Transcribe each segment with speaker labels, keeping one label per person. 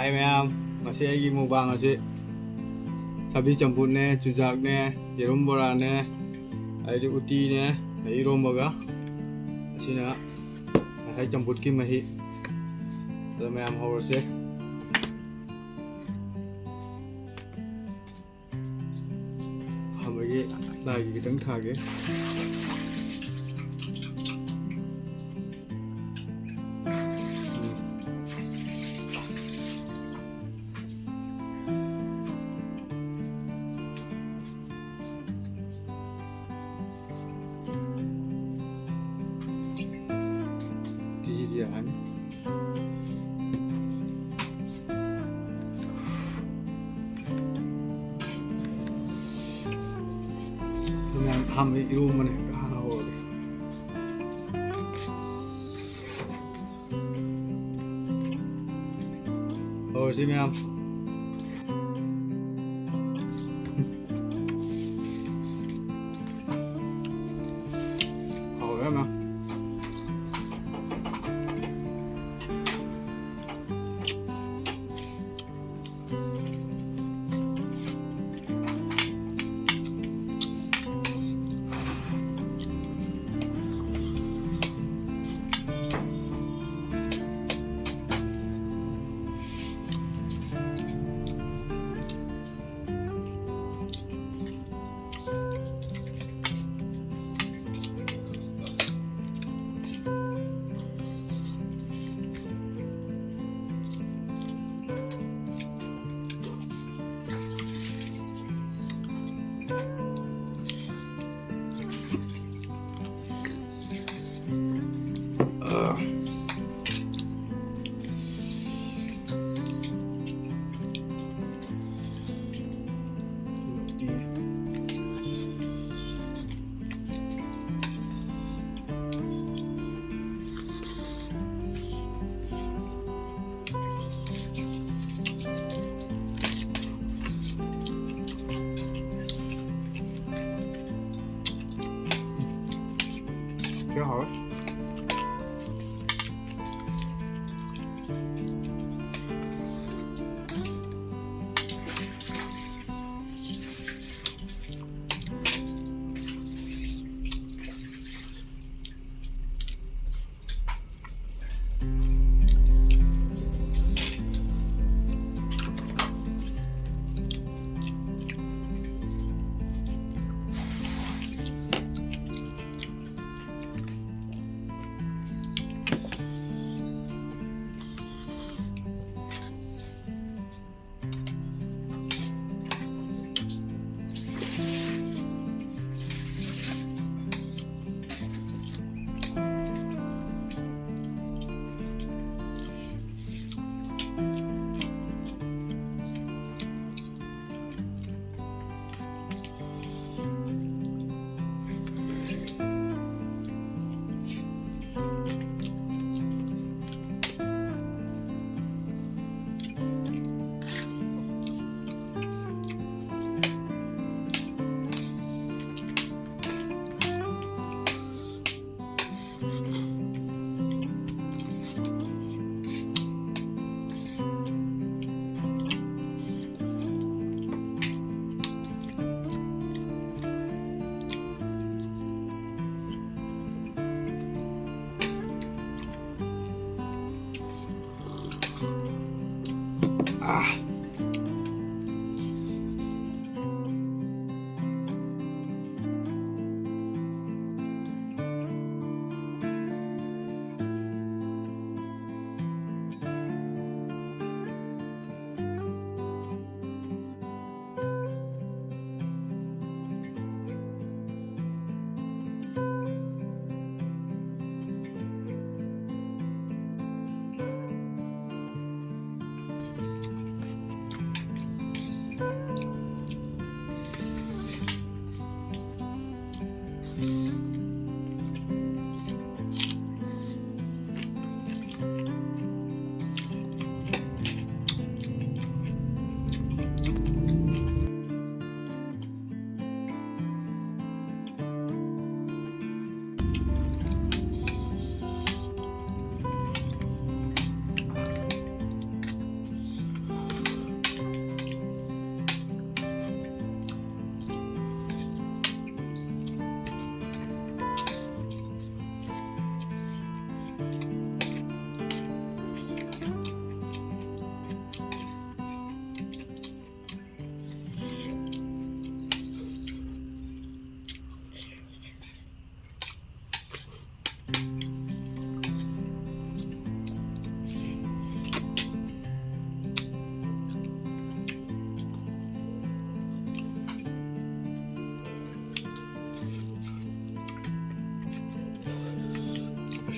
Speaker 1: Hai mấy em, masih lagi mukbang masih. Sabi campur nih, cujak nih, jerum bora nih, ada uti nih, ada rom baga. Masih nak, saya campur ki masih. Terus mấy em hầu sih. Lagi kita thage. Diyan. Dengan kami iru mana kahau. Oh sih mấy em. Hầu lắm em. Cái hỏi. Ah.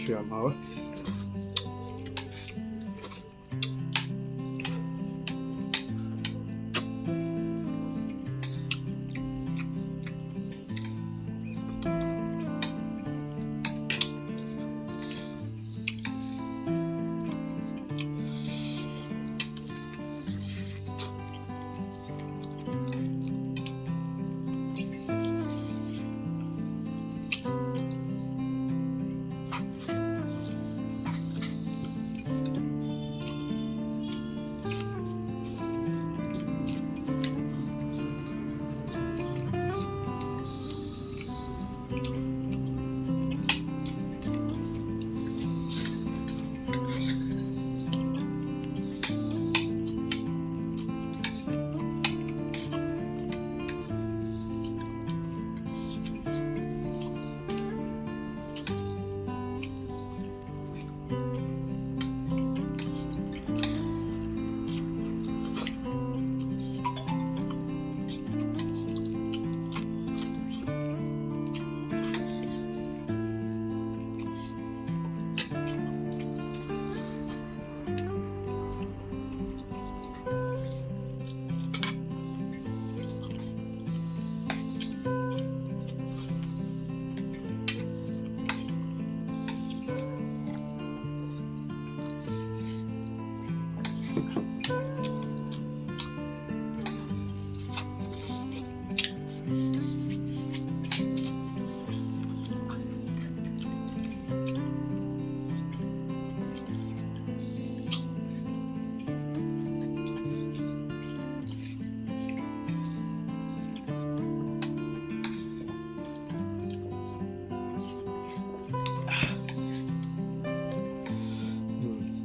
Speaker 1: 需要嘛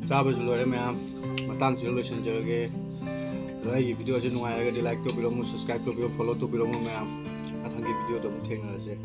Speaker 1: ？Sabe julo me am matang julo shen jage rai video je nungai ga like to bilo mu subscribe to bilo follow to bilo mu me am athang ki video to mu theng na se